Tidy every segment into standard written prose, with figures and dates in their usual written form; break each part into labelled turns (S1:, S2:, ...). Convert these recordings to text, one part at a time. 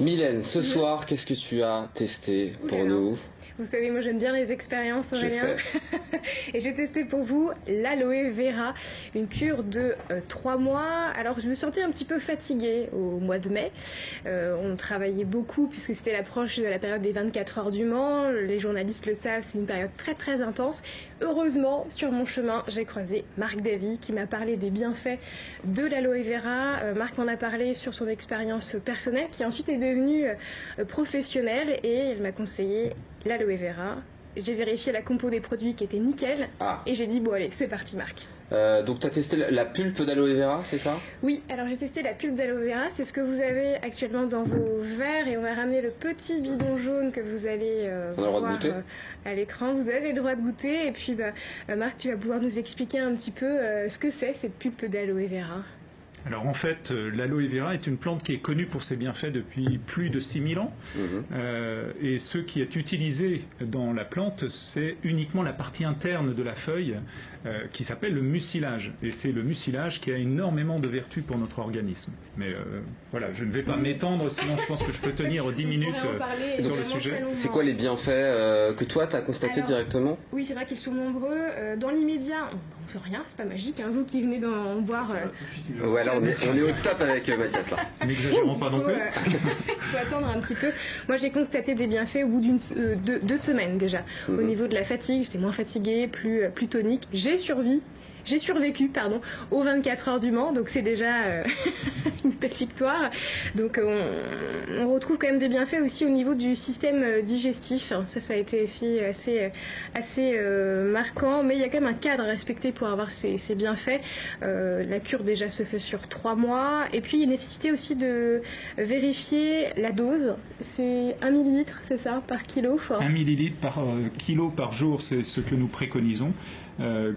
S1: Mylène, ce soir, qu'est-ce que tu as testé pour nous?
S2: Vous savez, moi j'aime bien les expériences, Aurélien. Et j'ai testé pour vous l'aloe vera, une cure de 3 mois. Alors je me sentais un petit peu fatiguée au mois de mai. On travaillait beaucoup puisque c'était l'approche de la période des 24 heures du Mans. Les journalistes le savent, c'est une période très très intense. Heureusement, sur mon chemin, j'ai croisé Marc Davy qui m'a parlé des bienfaits de l'aloe vera. Marc m'en a parlé sur son expérience personnelle qui ensuite est devenue professionnelle et il m'a conseillé l'aloe vera. J'ai vérifié la compo des produits qui était nickel et j'ai dit bon allez c'est parti Marc.
S1: Donc tu as testé la pulpe d'aloe vera, c'est ça?
S2: Oui, alors j'ai testé la pulpe d'aloe vera, c'est ce que vous avez actuellement dans vos verres et on va ramener le petit bidon jaune que vous allez voir à l'écran. Vous avez le droit de goûter et puis Marc tu vas pouvoir nous expliquer un petit peu ce que c'est cette pulpe d'aloe vera.
S3: Alors en fait, l'aloe vera est une plante qui est connue pour ses bienfaits depuis plus de 6000 ans. Et ce qui est utilisé dans la plante, c'est uniquement la partie interne de la feuille qui s'appelle le mucilage. Et c'est le mucilage qui a énormément de vertus pour notre organisme. Mais voilà, je ne vais pas m'étendre, sinon je pense que je peux tenir 10 minutes sur le sujet.
S1: C'est quoi les bienfaits que toi tu as constatés directement?
S2: Oui, c'est vrai qu'ils sont nombreux. Dans l'immédiat, on ne sait rien, c'est pas magique. Hein, vous qui venez d'en boire...
S1: Ouais, là, on est au top avec Mathias.
S3: N'exagérons pas non plus.
S2: Il faut attendre un petit peu. Moi, j'ai constaté des bienfaits au bout deux semaines déjà. Au niveau de la fatigue, j'étais moins fatiguée, plus tonique. J'ai survécu aux 24 heures du Mans, donc c'est déjà une belle victoire. Donc on retrouve quand même des bienfaits aussi au niveau du système digestif. Ça a été aussi assez marquant, mais il y a quand même un cadre à respecter pour avoir ces bienfaits. La cure déjà se fait sur 3 mois, et puis il y a nécessité aussi de vérifier la dose. C'est 1 millilitre, c'est ça, par kilo?
S3: 1 millilitre par kilo par jour, c'est ce que nous préconisons.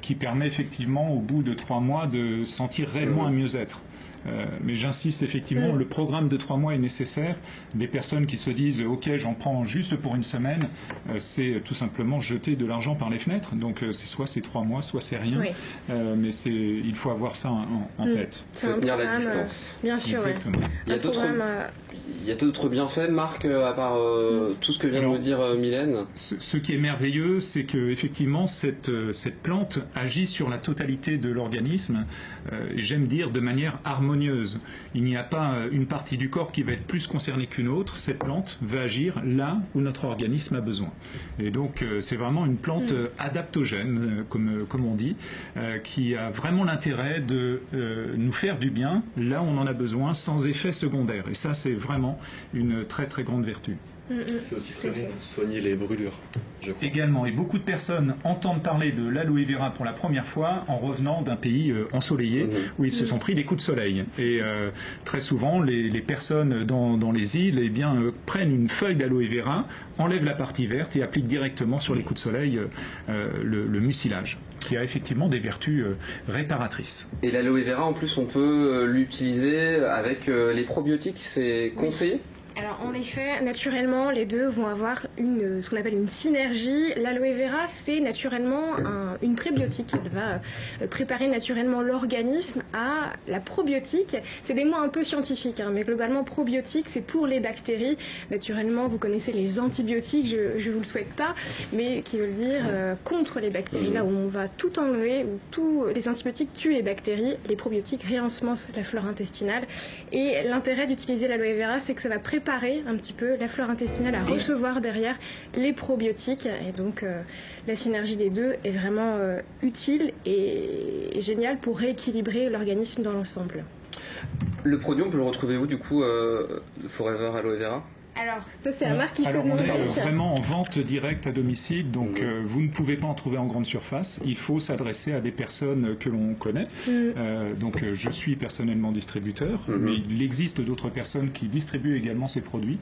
S3: Qui permet effectivement au bout de 3 mois de sentir réellement un mieux-être. Mais j'insiste effectivement, le programme de 3 mois est nécessaire. Des personnes qui se disent ok j'en prends juste pour une semaine, c'est tout simplement jeter de l'argent par les fenêtres. Donc c'est soit c'est 3 mois, soit c'est rien. Mais il faut avoir ça en tête.
S1: Il faut tenir la distance.
S2: Bien sûr.
S3: Exactement.
S1: Il y a d'autres bienfaits, Marc, à part tout ce que vient de me dire Mylène?
S3: Ce qui est merveilleux, c'est que effectivement cette plante agit sur la totalité de l'organisme, et j'aime dire de manière harmonieuse. Il n'y a pas une partie du corps qui va être plus concernée qu'une autre. Cette plante va agir là où notre organisme a besoin. Et donc c'est vraiment une plante adaptogène, comme on dit, qui a vraiment l'intérêt de nous faire du bien là où on en a besoin, sans effet secondaire. Et ça, c'est vraiment une très très grande vertu.
S4: C'est aussi très bon pour soigner les brûlures, je crois.
S3: Également, et beaucoup de personnes entendent parler de l'aloe vera pour la première fois en revenant d'un pays ensoleillé où ils se sont pris des coups de soleil. Et très souvent, les personnes dans les îles prennent une feuille d'aloe vera, enlèvent la partie verte et appliquent directement sur les coups de soleil le mucilage, qui a effectivement des vertus réparatrices.
S1: Et l'aloe vera, en plus, on peut l'utiliser avec les probiotiques, c'est conseillé?
S2: Alors en effet, naturellement, les deux vont avoir ce qu'on appelle une synergie. L'aloe vera, c'est naturellement une prébiotique. Elle va préparer naturellement l'organisme à la probiotique. C'est des mots un peu scientifiques, mais globalement, probiotique, c'est pour les bactéries. Naturellement, vous connaissez les antibiotiques, je ne vous le souhaite pas, mais qui veulent dire contre les bactéries. Là où on va tout enlever, où tous les antibiotiques tuent les bactéries, les probiotiques réensemencent la flore intestinale. Et l'intérêt d'utiliser l'aloe vera, c'est que ça va préparer un petit peu la flore intestinale à recevoir derrière les probiotiques, et donc la synergie des deux est vraiment utile et géniale pour rééquilibrer l'organisme dans l'ensemble.
S1: Le produit, on peut le retrouver où du coup, Forever Aloe Vera?
S2: Alors, ça c'est à Marc qui
S3: Alors,
S2: fait
S3: on
S2: le
S3: est vraiment en vente directe à domicile, donc vous ne pouvez pas en trouver en grande surface. Il faut s'adresser à des personnes que l'on connaît. Donc, je suis personnellement distributeur, mais il existe d'autres personnes qui distribuent également ces produits.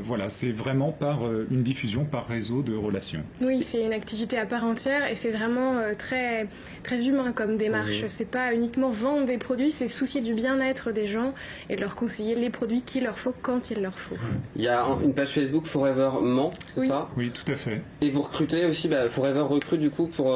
S3: Voilà, c'est vraiment par une diffusion, par réseau de relations.
S2: Oui, c'est une activité à part entière et c'est vraiment très, très humain comme démarche. C'est pas uniquement vendre des produits, c'est soucier du bien-être des gens et leur conseiller les produits qu'il leur faut quand il leur faut.
S1: Il y a une page Facebook Forever Mans, c'est
S2: Oui.
S1: ça?
S3: Oui, tout à fait.
S1: Et vous recrutez aussi, Forever recrute du coup pour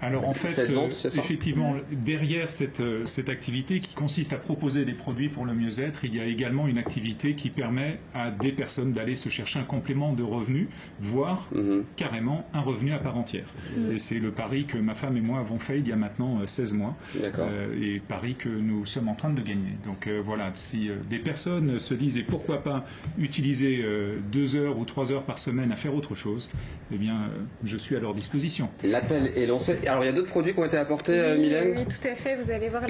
S3: Alors en fait,
S1: cette vente, c'est ça?
S3: effectivement, derrière cette activité qui consiste à proposer des produits pour le mieux-être, il y a également une activité qui permet à des personnes d'aller se chercher un complément de revenus, voire carrément un revenu à part entière. Et c'est le pari que ma femme et moi avons fait il y a maintenant 16 mois.
S1: D'accord.
S3: Et pari que nous sommes en train de gagner. Donc voilà, si des personnes se disent et pourquoi pas utiliser 2 heures ou 3 heures par semaine à faire autre chose, eh bien je suis à leur disposition.
S1: L'appel est lancé. Alors il y a d'autres produits qui ont été apportés,
S2: Oui,
S1: Mylène?
S2: oui, tout à fait. Vous allez voir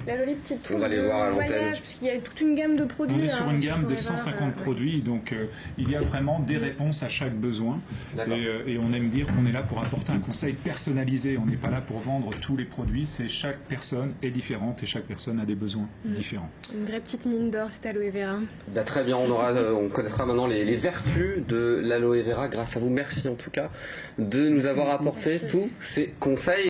S2: la jolie petite trousse
S1: On va les
S2: de
S1: voir à l'antenne.
S2: voyage, puisqu'il y a toute une gamme de produits.
S3: On est sur une gamme de
S2: Forever,
S3: 150 produits, donc il y a vraiment des réponses à chaque besoin.
S1: D'accord.
S3: Et on aime dire qu'on est là pour apporter un conseil personnalisé. On n'est pas là pour vendre tous les produits. C'est chaque personne est différente et chaque personne a des besoins différents.
S2: Une vraie petite mine d'or, c'est aloe vera.
S1: Très bien, on connaîtra maintenant les vertus de l'aloe vera grâce à vous. Merci en tout cas de nous avoir apporté tous ces conseils.